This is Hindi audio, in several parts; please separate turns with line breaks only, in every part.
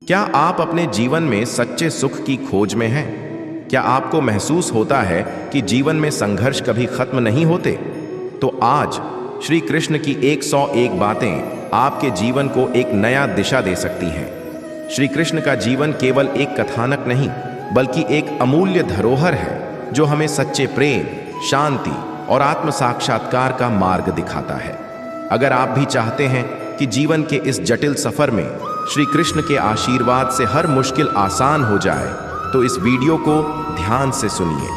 क्या आप अपने जीवन में सच्चे सुख की खोज में हैं? क्या आपको महसूस होता है कि जीवन में संघर्ष कभी खत्म नहीं होते? तो आज श्री कृष्ण की 101 बातें आपके जीवन को एक नया दिशा दे सकती हैं। श्री कृष्ण का जीवन केवल एक कथानक नहीं, बल्कि एक अमूल्य धरोहर है जो हमें सच्चे प्रेम, शांति और आत्म साक्षात्कार का मार्ग दिखाता है। अगर आप भी चाहते हैं कि जीवन के इस जटिल सफर में श्री कृष्ण के आशीर्वाद से हर मुश्किल आसान हो जाए, तो इस वीडियो को ध्यान से सुनिए।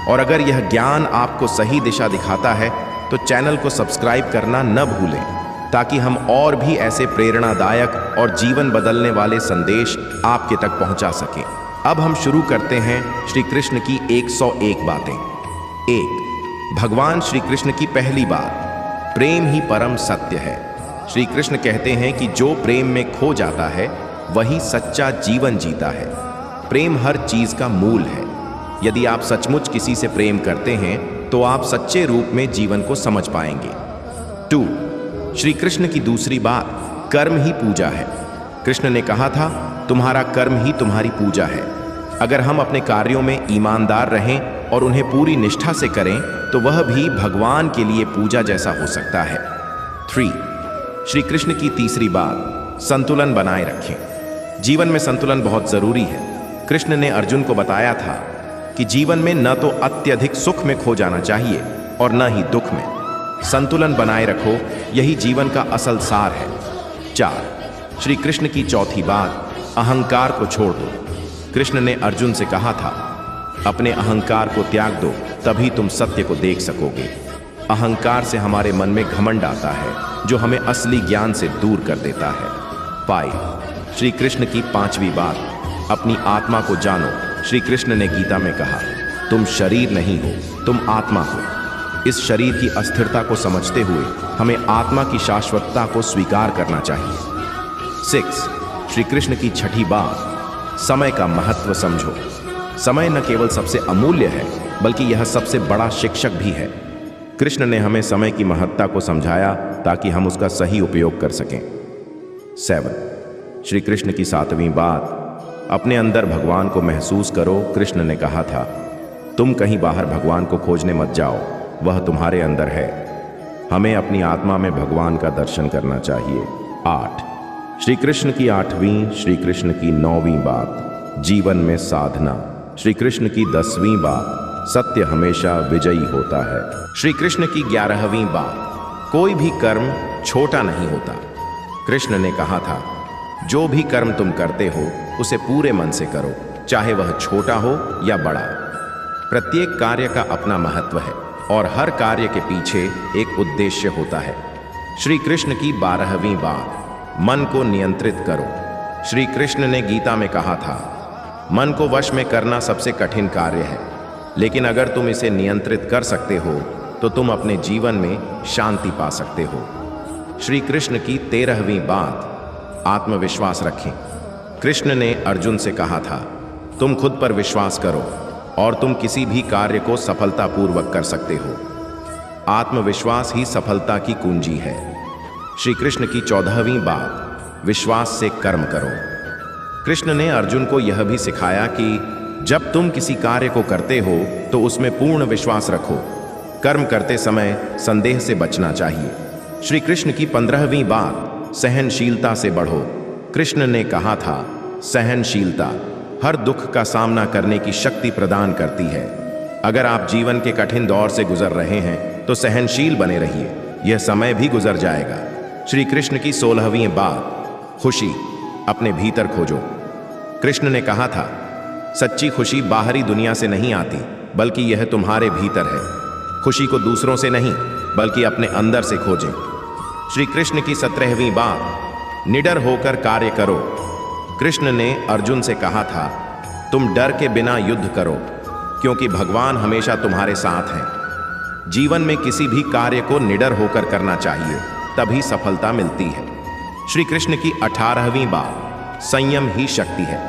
और अगर यह ज्ञान आपको सही दिशा दिखाता है तो चैनल को सब्सक्राइब करना न भूलें, ताकि हम और भी ऐसे प्रेरणादायक और जीवन बदलने वाले संदेश आपके तक पहुंचा सकें। अब हम शुरू करते हैं श्री कृष्ण की 101 बातें। 1. भगवान श्री कृष्ण की पहली बात, प्रेम ही परम सत्य है। श्री कृष्ण कहते हैं कि जो प्रेम में खो जाता है वही सच्चा जीवन जीता है। प्रेम हर चीज का मूल है। यदि आप सचमुच किसी से प्रेम करते हैं तो आप सच्चे रूप में जीवन को समझ पाएंगे। 2. श्री कृष्ण की दूसरी बात, कर्म ही पूजा है। कृष्ण ने कहा था, तुम्हारा कर्म ही तुम्हारी पूजा है। अगर हम अपने कार्यों में ईमानदार रहें और उन्हें पूरी निष्ठा से करें तो वह भी भगवान के लिए पूजा जैसा हो सकता है। 3. श्री कृष्ण की तीसरी बात, संतुलन बनाए रखें। जीवन में संतुलन बहुत जरूरी है। कृष्ण ने अर्जुन को बताया था कि जीवन में न तो अत्यधिक सुख में खो जाना चाहिए और न ही दुख में। संतुलन बनाए रखो, यही जीवन का असल सार है। 4. श्री कृष्ण की चौथी बात, अहंकार को छोड़ दो। कृष्ण ने अर्जुन से कहा था, अपने अहंकार को त्याग दो, तभी तुम सत्य को देख सकोगे। अहंकार से हमारे मन में घमंड आता है, जो हमें असली ज्ञान से दूर कर देता है। 5. श्री कृष्ण की पांचवी बात, अपनी आत्मा को जानो। श्री कृष्ण ने गीता में कहा, तुम शरीर नहीं हो, तुम आत्मा हो। इस शरीर की अस्थिरता को समझते हुए हमें आत्मा की शाश्वतता को स्वीकार करना चाहिए। 6. श्री कृष्ण की छठी बात, समय का महत्व समझो। समय न केवल सबसे अमूल्य है, बल्कि यह सबसे बड़ा शिक्षक भी है। कृष्ण ने हमें समय की महत्ता को समझाया ताकि हम उसका सही उपयोग कर सकें। 7. श्री कृष्ण की सातवीं बात, अपने अंदर भगवान को महसूस करो। कृष्ण ने कहा था, तुम कहीं बाहर भगवान को खोजने मत जाओ, वह तुम्हारे अंदर है। हमें अपनी आत्मा में भगवान का दर्शन करना चाहिए। 8. श्री कृष्ण की 8वीं, श्री कृष्ण की 9वीं बात, जीवन में साधना। श्री कृष्ण की 10वीं बात, सत्य हमेशा विजयी होता है। श्री कृष्ण की 11वीं बात, कोई भी कर्म छोटा नहीं होता। कृष्ण ने कहा था, जो भी कर्म तुम करते हो उसे पूरे मन से करो, चाहे वह छोटा हो या बड़ा। प्रत्येक कार्य का अपना महत्व है और हर कार्य के पीछे एक उद्देश्य होता है। श्री कृष्ण की 12वीं बात, मन को नियंत्रित करो। श्री कृष्ण ने गीता में कहा था, मन को वश में करना सबसे कठिन कार्य है, लेकिन अगर तुम इसे नियंत्रित कर सकते हो तो तुम अपने जीवन में शांति पा सकते हो। श्री कृष्ण की 13वीं बात, आत्मविश्वास रखें। कृष्ण ने अर्जुन से कहा था, तुम खुद पर विश्वास करो और तुम किसी भी कार्य को सफलतापूर्वक कर सकते हो। आत्मविश्वास ही सफलता की कुंजी है। श्री कृष्ण की 14वीं बात, विश्वास से कर्म करो। कृष्ण ने अर्जुन को यह भी सिखाया कि जब तुम किसी कार्य को करते हो तो उसमें पूर्ण विश्वास रखो। कर्म करते समय संदेह से बचना चाहिए। श्री कृष्ण की 15वीं बात, सहनशीलता से बढ़ो। कृष्ण ने कहा था, सहनशीलता हर दुख का सामना करने की शक्ति प्रदान करती है। अगर आप जीवन के कठिन दौर से गुजर रहे हैं तो सहनशील बने रहिए, यह समय भी गुजर जाएगा। श्री कृष्ण की 16वीं बात, खुशी अपने भीतर खोजो। कृष्ण ने कहा था, सच्ची खुशी बाहरी दुनिया से नहीं आती, बल्कि यह तुम्हारे भीतर है। खुशी को दूसरों से नहीं, बल्कि अपने अंदर से खोजें। श्री कृष्ण की 17वीं बात, निडर होकर कार्य करो। कृष्ण ने अर्जुन से कहा था, तुम डर के बिना युद्ध करो, क्योंकि भगवान हमेशा तुम्हारे साथ हैं। जीवन में किसी भी कार्य को निडर होकर करना चाहिए, तभी सफलता मिलती है। श्री कृष्ण की 18वीं बात, संयम ही शक्ति है।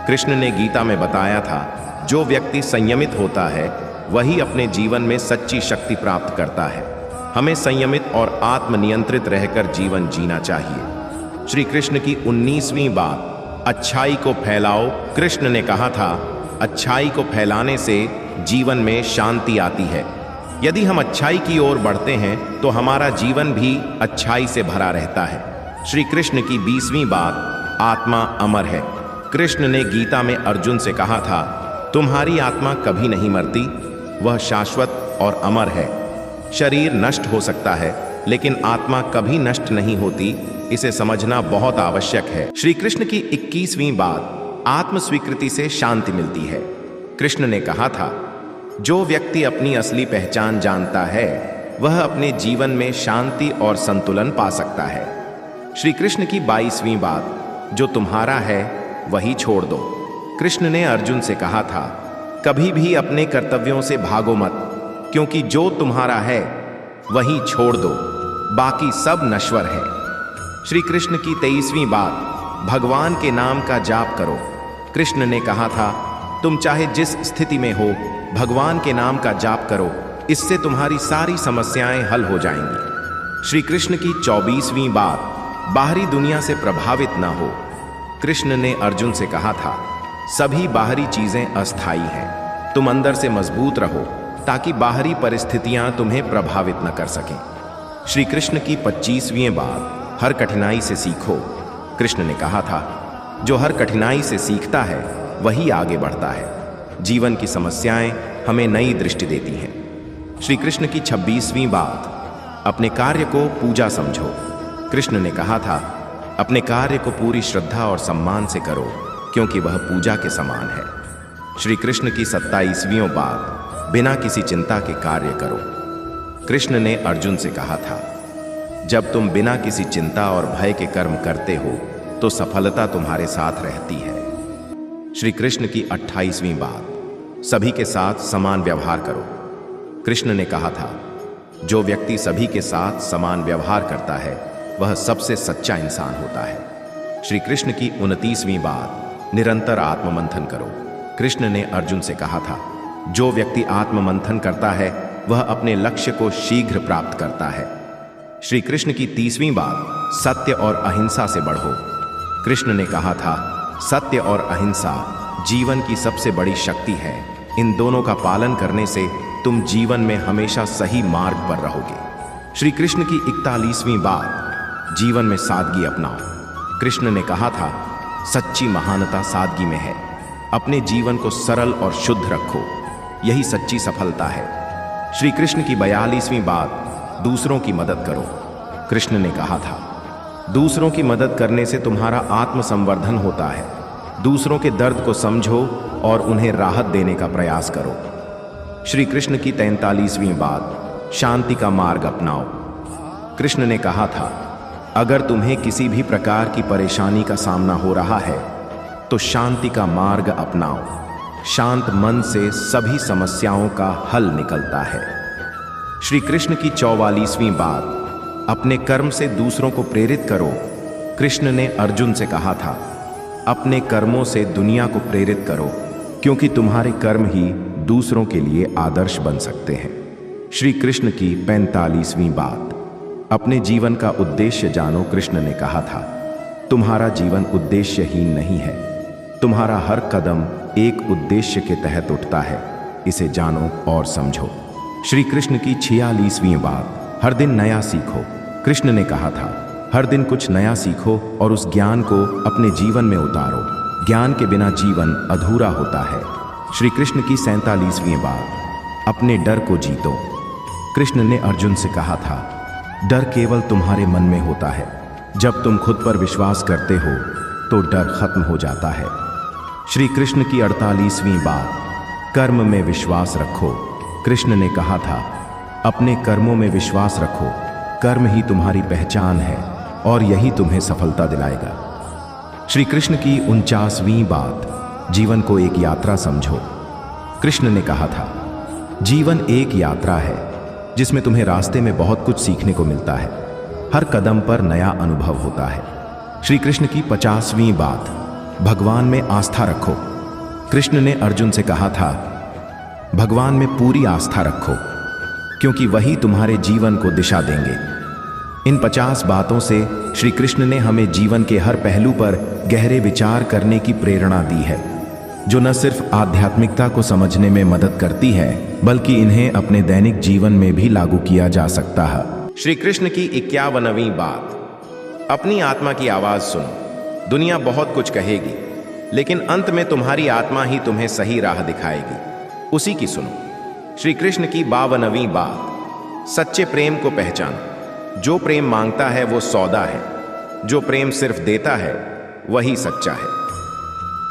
कृष्ण ने गीता में बताया था, जो व्यक्ति संयमित होता है वही अपने जीवन में सच्ची शक्ति प्राप्त करता है। हमें संयमित और आत्मनियंत्रित रहकर जीवन जीना चाहिए। श्री कृष्ण की 19वीं बात, अच्छाई को फैलाओ। कृष्ण ने कहा था, अच्छाई को फैलाने से जीवन में शांति आती है। यदि हम अच्छाई की ओर बढ़ते हैं तो हमारा जीवन भी अच्छाई से भरा रहता है। श्री कृष्ण की 20वीं बात, आत्मा अमर है। कृष्ण ने गीता में अर्जुन से कहा था, तुम्हारी आत्मा कभी नहीं मरती, वह शाश्वत और अमर है। शरीर नष्ट हो सकता है लेकिन आत्मा कभी नष्ट नहीं होती, इसे समझना बहुत आवश्यक है। श्री कृष्ण की 21वीं बात, आत्म स्वीकृति से शांति मिलती है। कृष्ण ने कहा था, जो व्यक्ति अपनी असली पहचान जानता है वह अपने जीवन में शांति और संतुलन पा सकता है। श्री कृष्ण की 22वीं बात, जो तुम्हारा है वही छोड़ दो। कृष्ण ने अर्जुन से कहा था, कभी भी अपने कर्तव्यों से भागो मत, क्योंकि जो तुम्हारा है वही छोड़ दो, बाकी सब नश्वर है। श्री कृष्ण की 23वीं बात, भगवान के नाम का जाप करो। कृष्ण ने कहा था, तुम चाहे जिस स्थिति में हो भगवान के नाम का जाप करो, इससे तुम्हारी सारी समस्याएं हल हो जाएंगी। श्री कृष्ण की 24वीं बात, बाहरी दुनिया से प्रभावित ना हो। कृष्ण ने अर्जुन से कहा था, सभी बाहरी चीजें अस्थायी हैं, तुम अंदर से मजबूत रहो ताकि बाहरी परिस्थितियां तुम्हें प्रभावित न कर सकें। श्री कृष्ण की 25वीं बात, हर कठिनाई से सीखो। कृष्ण ने कहा था, जो हर कठिनाई से सीखता है वही आगे बढ़ता है। जीवन की समस्याएं हमें नई दृष्टि देती हैं। श्री कृष्ण की 26वीं बात, अपने कार्य को पूजा समझो। कृष्ण ने कहा था, अपने कार्य को पूरी श्रद्धा और सम्मान से करो, क्योंकि वह पूजा के समान है। श्री कृष्ण की 27वीं बात, बिना किसी चिंता के कार्य करो। कृष्ण ने अर्जुन से कहा था, जब तुम बिना किसी चिंता और भय के कर्म करते हो तो सफलता तुम्हारे साथ रहती है। श्री कृष्ण की 28वीं बात, सभी के साथ समान व्यवहार करो। कृष्ण ने कहा था, जो व्यक्ति सभी के साथ समान व्यवहार करता है वह सबसे सच्चा इंसान होता है। श्री कृष्ण की 29वीं बात, निरंतर आत्ममंथन करो। कृष्ण ने अर्जुन से कहा था, जो व्यक्ति आत्ममंथन करता है वह अपने लक्ष्य को शीघ्र प्राप्त करता है। श्री कृष्ण की 30वीं बात, सत्य और अहिंसा से बढ़ो। कृष्ण ने कहा था, सत्य और अहिंसा जीवन की सबसे बड़ी शक्ति है। इन दोनों का पालन करने से तुम जीवन में हमेशा सही मार्ग पर रहोगे। श्री कृष्ण की 41वीं बात, जीवन में सादगी अपनाओ। कृष्ण ने कहा था, सच्ची महानता सादगी में है। अपने जीवन को सरल और शुद्ध रखो, यही सच्ची सफलता है। श्री कृष्ण की 42वीं बात, दूसरों की मदद करो। कृष्ण ने कहा था, दूसरों की मदद करने से तुम्हारा आत्मसंवर्धन होता है। दूसरों के दर्द को समझो और उन्हें राहत देने का प्रयास करो। श्री कृष्ण की 43वीं बात, शांति का मार्ग अपनाओ। कृष्ण ने कहा था, अगर तुम्हें किसी भी प्रकार की परेशानी का सामना हो रहा है तो शांति का मार्ग अपनाओ। शांत मन से सभी समस्याओं का हल निकलता है। श्री कृष्ण की 44वीं बात, अपने कर्म से दूसरों को प्रेरित करो। कृष्ण ने अर्जुन से कहा था, अपने कर्मों से दुनिया को प्रेरित करो, क्योंकि तुम्हारे कर्म ही दूसरों के लिए आदर्श बन सकते हैं। श्री कृष्ण की 45वीं बात, अपने जीवन का उद्देश्य जानो। कृष्ण ने कहा था, तुम्हारा जीवन उद्देश्यहीन नहीं है, तुम्हारा हर कदम एक उद्देश्य के तहत उठता है, इसे जानो और समझो। श्री कृष्ण की 46वीं बात, हर दिन नया सीखो। कृष्ण ने कहा था, हर दिन कुछ नया सीखो और उस ज्ञान को अपने जीवन में उतारो। ज्ञान के बिना जीवन अधूरा होता है। श्री कृष्ण की 47वीं बात, अपने डर को जीतो। कृष्ण ने अर्जुन से कहा था, डर केवल तुम्हारे मन में होता है। जब तुम खुद पर विश्वास करते हो तो डर खत्म हो जाता है। श्री कृष्ण की 48वीं बात, कर्म में विश्वास रखो। कृष्ण ने कहा था, अपने कर्मों में विश्वास रखो, कर्म ही तुम्हारी पहचान है और यही तुम्हें सफलता दिलाएगा। श्री कृष्ण की 49वीं बात, जीवन को एक यात्रा समझो। कृष्ण ने कहा था, जीवन एक यात्रा है जिसमें तुम्हें रास्ते में बहुत कुछ सीखने को मिलता है। हर कदम पर नया अनुभव होता है। श्री कृष्ण की 50वीं बात, भगवान में आस्था रखो। कृष्ण ने अर्जुन से कहा था, भगवान में पूरी आस्था रखो, क्योंकि वही तुम्हारे जीवन को दिशा देंगे। इन 50 बातों से श्री कृष्ण ने हमें जीवन के हर पहलू पर गहरे विचार करने की प्रेरणा दी है, जो न सिर्फ आध्यात्मिकता को समझने में मदद करती है बल्कि इन्हें अपने दैनिक जीवन में भी लागू किया जा सकता है। श्री कृष्ण की 51वीं बात। अपनी आत्मा की आवाज सुनो। दुनिया बहुत कुछ कहेगी, लेकिन अंत में तुम्हारी आत्मा ही तुम्हें सही राह दिखाएगी, उसी की सुनो। श्री कृष्ण की 52वीं बात। सच्चे प्रेम को पहचानो। जो प्रेम मांगता है वो सौदा है, जो प्रेम सिर्फ देता है वही सच्चा है।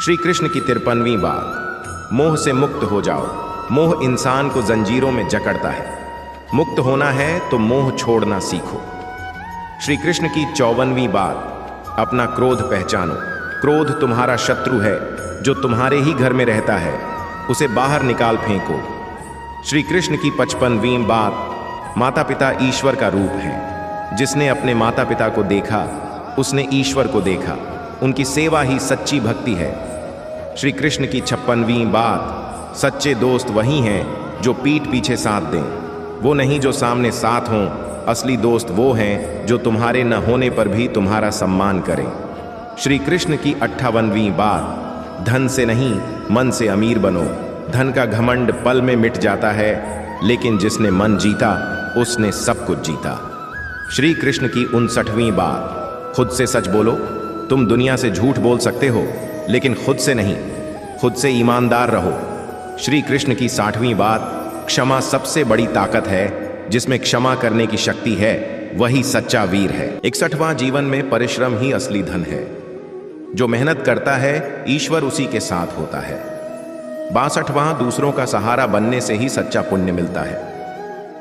श्री कृष्ण की 53वीं बात। मोह से मुक्त हो जाओ। मोह इंसान को जंजीरों में जकड़ता है। मुक्त होना है तो मोह छोड़ना सीखो। श्री कृष्ण की 54वीं बात। अपना क्रोध पहचानो। क्रोध तुम्हारा शत्रु है, जो तुम्हारे ही घर में रहता है, उसे बाहर निकाल फेंको। श्री कृष्ण की 55वीं बात। माता पिता ईश्वर का रूप है। जिसने अपने माता पिता को देखा उसने ईश्वर को देखा। उनकी सेवा ही सच्ची भक्ति है। श्री कृष्ण की 56वीं बात। सच्चे दोस्त वही हैं जो पीठ पीछे साथ दें, वो नहीं जो सामने साथ हों। असली दोस्त वो हैं जो तुम्हारे न होने पर भी तुम्हारा सम्मान करें। श्री कृष्ण की 58वीं बात। धन से नहीं मन से अमीर बनो। धन का घमंड पल में मिट जाता है, लेकिन जिसने मन जीता उसने सब कुछ जीता। श्री कृष्ण की 59वीं बात। खुद से सच बोलो। तुम दुनिया से झूठ बोल सकते हो, लेकिन खुद से नहीं। खुद से ईमानदार रहो। श्री कृष्ण की 60वीं बात। क्षमा सबसे बड़ी ताकत है। जिसमें क्षमा करने की शक्ति है वही सच्चा वीर है। 61वां। जीवन में परिश्रम ही असली धन है। जो मेहनत करता है ईश्वर उसी के साथ होता है। 62वां। दूसरों का सहारा बनने से ही सच्चा पुण्य मिलता है।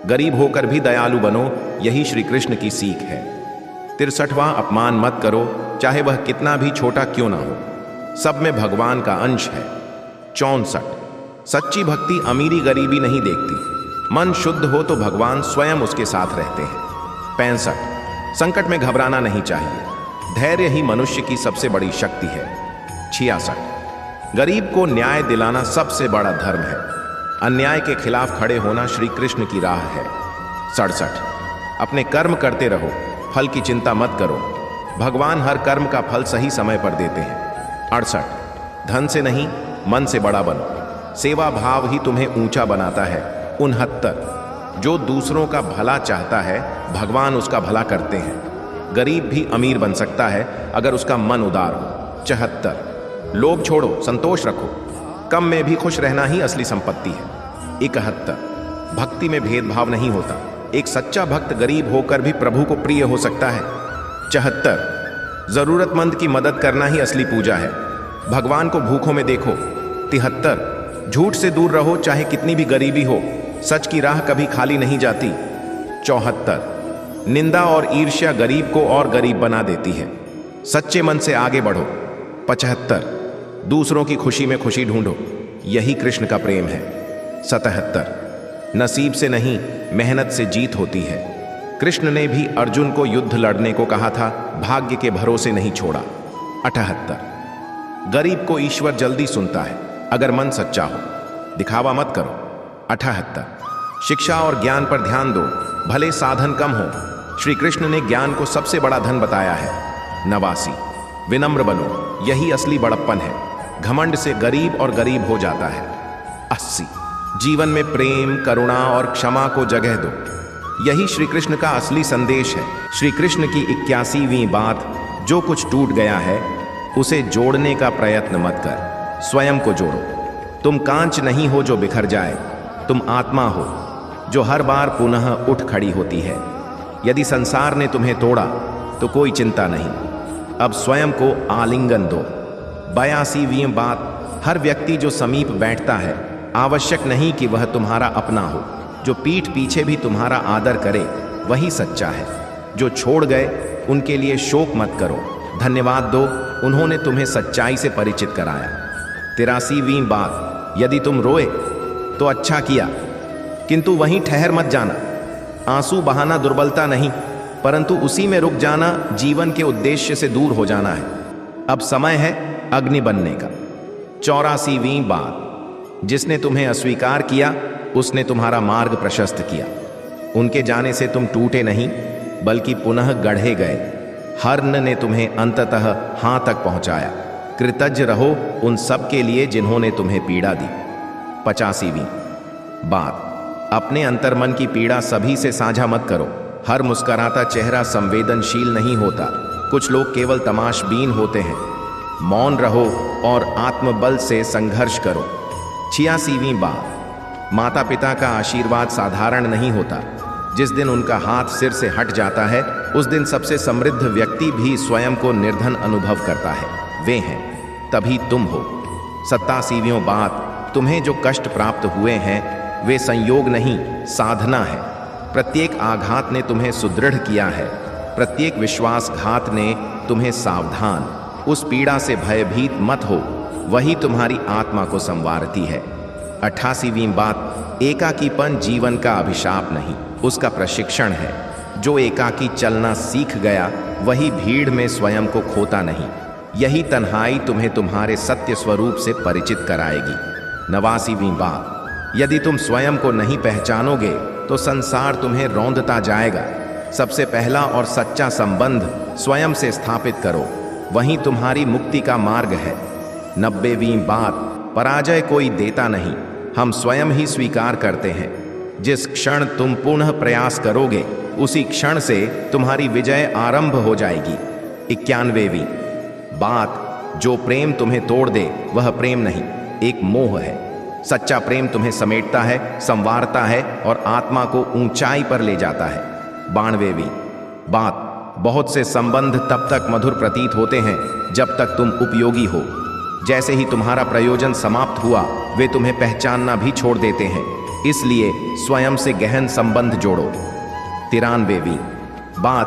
गरीब होकर भी दयालु बनो, यही श्री कृष्ण की सीख है। 63वां। अपमान मत करो, चाहे वह कितना भी छोटा क्यों ना हो। सब में भगवान का अंश है। 64। सच्ची भक्ति अमीरी गरीबी नहीं देखती। मन शुद्ध हो तो भगवान स्वयं उसके साथ रहते हैं। 65। संकट में घबराना नहीं चाहिए। धैर्य ही मनुष्य की सबसे बड़ी शक्ति है। 66। गरीब को न्याय दिलाना सबसे बड़ा धर्म है। अन्याय के खिलाफ खड़े होना श्री कृष्ण की राह है। 67। अपने कर्म करते रहो, फल की चिंता मत करो। भगवान हर कर्म का फल सही समय पर देते हैं। 68। धन से नहीं मन से बड़ा बनो। सेवा भाव ही तुम्हें ऊंचा बनाता है। 69। जो दूसरों का भला चाहता है भगवान उसका भला करते हैं। गरीब भी अमीर बन सकता है अगर उसका मन उदार हो। 74। लोभ छोड़ो, संतोष रखो। कम में भी खुश रहना ही असली संपत्ति है। 71। भक्ति में भेदभाव नहीं होता। एक सच्चा भक्त गरीब होकर भी प्रभु को प्रिय हो सकता है। 74। जरूरतमंद की मदद करना ही असली पूजा है। भगवान को भूखों में देखो। 73। झूठ से दूर रहो, चाहे कितनी भी गरीबी हो। सच की राह कभी खाली नहीं जाती। 74। निंदा और ईर्ष्या गरीब को और गरीब बना देती है। सच्चे मन से आगे बढ़ो। 75। दूसरों की खुशी में खुशी ढूंढो, यही कृष्ण का प्रेम है। 77। नसीब से नहीं मेहनत से जीत होती है। कृष्ण ने भी अर्जुन को युद्ध लड़ने को कहा था, भाग्य के भरोसे नहीं छोड़ा। 78। गरीब को ईश्वर जल्दी सुनता है अगर मन सच्चा हो। दिखावा मत करो। 78। शिक्षा और ज्ञान पर ध्यान दो, भले साधन कम हो। श्री कृष्ण ने ज्ञान को सबसे बड़ा धन बताया है। 89। विनम्र बनो, यही असली बड़प्पन है। घमंड से गरीब और गरीब हो जाता है। 80। जीवन में प्रेम, करुणा और क्षमा को जगह दो, यही श्री कृष्ण का असली संदेश है। श्री कृष्ण की 81वीं बात। जो कुछ टूट गया है उसे जोड़ने का प्रयत्न मत कर, स्वयं को जोड़ो। तुम कांच नहीं हो जो बिखर जाए, तुम आत्मा हो जो हर बार पुनः उठ खड़ी होती है। यदि संसार ने तुम्हें तोड़ा तो कोई चिंता नहीं, अब स्वयं को आलिंगन दो। 82वीं बात। हर व्यक्ति जो समीप बैठता है आवश्यक नहीं कि वह तुम्हारा अपना हो। जो पीठ पीछे भी तुम्हारा आदर करे वही सच्चा है। जो छोड़ गए उनके लिए शोक मत करो, धन्यवाद दो, उन्होंने तुम्हें सच्चाई से परिचित कराया। 83वीं बात। यदि तुम रोए तो अच्छा किया, किंतु वहीं ठहर मत जाना। आंसू बहाना दुर्बलता नहीं, परंतु उसी में रुक जाना जीवन के उद्देश्य से दूर हो जाना है। अब समय है अग्नि बनने का। 84वीं बात। जिसने तुम्हें अस्वीकार किया उसने तुम्हारा मार्ग प्रशस्त किया। उनके जाने से तुम टूटे नहीं, बल्कि पुनः गढ़े गए। हर्न ने तुम्हें अंततः हां तक पहुंचाया। कृतज्ञ रहो उन सब के लिए जिन्होंने तुम्हें पीड़ा दी। 85वीं बात, अपने अंतर्मन की पीड़ा सभी से साझा मत करो। हर मुस्कुराता चेहरा संवेदनशील नहीं होता। कुछ लोग केवल तमाशबीन होते हैं। मौन रहो और आत्मबल से संघर्ष करो। 86वीं बात, माता पिता का आशीर्वाद साधारण नहीं होता। जिस दिन उनका हाथ सिर से हट जाता है उस दिन सबसे समृद्ध व्यक्ति भी स्वयं को निर्धन अनुभव करता है। वे हैं, तभी तुम हो। 87वीं बात, तुम्हें जो कष्ट प्राप्त हुए हैं वे संयोग नहीं, साधना है। प्रत्येक आघात ने तुम्हें सुदृढ़ किया है। प्रत्येक विश्वासघात ने तुम्हें सावधान। उस पीड़ा से भयभीत मत हो, वही तुम्हारी आत्मा को संवारती है। 88वीं बात, एकाकीपन जीवन का अभिशाप नहीं, उसका प्रशिक्षण है। जो एकाकी चलना सीख गया वही भीड़ में स्वयं को खोता नहीं। यही तन्हाई तुम्हें तुम्हारे सत्य स्वरूप से परिचित कराएगी। 89वीं बात, यदि तुम स्वयं को नहीं पहचानोगे तो संसार तुम्हें रौंदता जाएगा। सबसे पहला और सच्चा संबंध स्वयं से स्थापित करो, वही तुम्हारी मुक्ति का मार्ग है। 90वीं बात, पराजय कोई देता नहीं, हम स्वयं ही स्वीकार करते हैं। जिस क्षण तुम पुनः प्रयास करोगे उसी क्षण से तुम्हारी विजय आरंभ हो जाएगी। 91वीं बात, जो प्रेम तुम्हें तोड़ दे वह प्रेम नहीं, एक मोह है। सच्चा प्रेम तुम्हें समेटता है, संवारता है और आत्मा को ऊंचाई पर ले जाता है। 92वीं बात, बहुत से संबंध तब तक मधुर प्रतीत होते हैं जब तक तुम उपयोगी हो। जैसे ही तुम्हारा प्रयोजन समाप्त हुआ वे तुम्हें पहचानना भी छोड़ देते हैं। इसलिए स्वयं से गहन संबंध जोड़ो। 93वीं बात,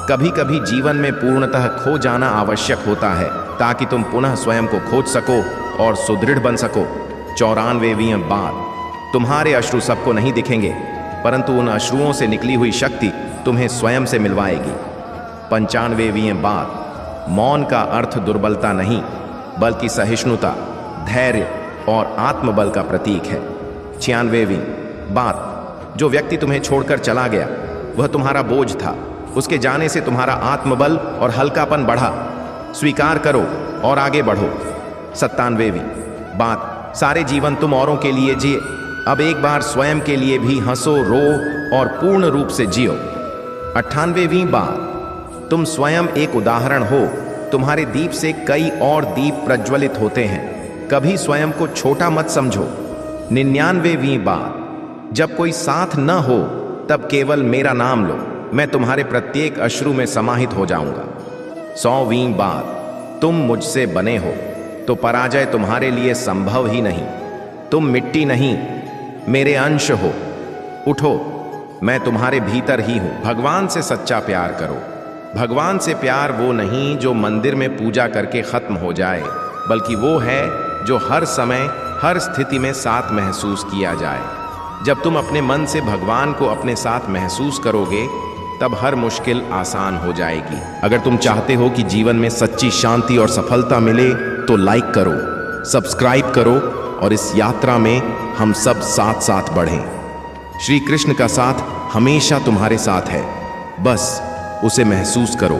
कभी कभी जीवन में पूर्णतः खो जाना आवश्यक होता है ताकि तुम पुनः स्वयं को खोज सको और सुदृढ़ बन सको। 94वीं बात, तुम्हारे अश्रु सबको नहीं दिखेंगे परंतु उन अश्रुओं से निकली हुई शक्ति तुम्हें स्वयं से मिलवाएगी। 95वीं बात, मौन का अर्थ दुर्बलता नहीं बल्कि सहिष्णुता, धैर्य और आत्मबल का प्रतीक है। 96वीं बात, जो व्यक्ति तुम्हें छोड़कर चला गया वह तुम्हारा बोझ था। उसके जाने से तुम्हारा आत्मबल और हल्कापन बढ़ा। स्वीकार करो और आगे बढ़ो। 97वीं बात, सारे जीवन तुम औरों के लिए जिए, अब एक बार स्वयं के लिए भी हंसो, रो और पूर्ण रूप से जियो। 98वीं बात, तुम स्वयं एक उदाहरण हो। तुम्हारे दीप से कई और दीप प्रज्वलित होते हैं। कभी स्वयं को छोटा मत समझो। 99वीं बात, जब कोई साथ न हो तब केवल मेरा नाम लो, मैं तुम्हारे प्रत्येक अश्रु में समाहित हो जाऊंगा। 100वीं बात, तुम मुझसे बने हो तो पराजय तुम्हारे लिए संभव ही नहीं। तुम मिट्टी नहीं, मेरे अंश हो। उठो, मैं तुम्हारे भीतर ही हूं। भगवान से सच्चा प्यार करो। भगवान से प्यार वो नहीं जो मंदिर में पूजा करके खत्म हो जाए, बल्कि वो है जो हर समय हर स्थिति में साथ महसूस किया जाए। जब तुम अपने मन से भगवान को अपने साथ महसूस करोगे तब हर मुश्किल आसान हो जाएगी। अगर तुम चाहते हो कि जीवन में सच्ची शांति और सफलता मिले तो लाइक करो, सब्सक्राइब करो और इस यात्रा में हम सब साथ साथ बढ़ें। श्री कृष्ण का साथ हमेशा तुम्हारे साथ है, बस उसे महसूस करो।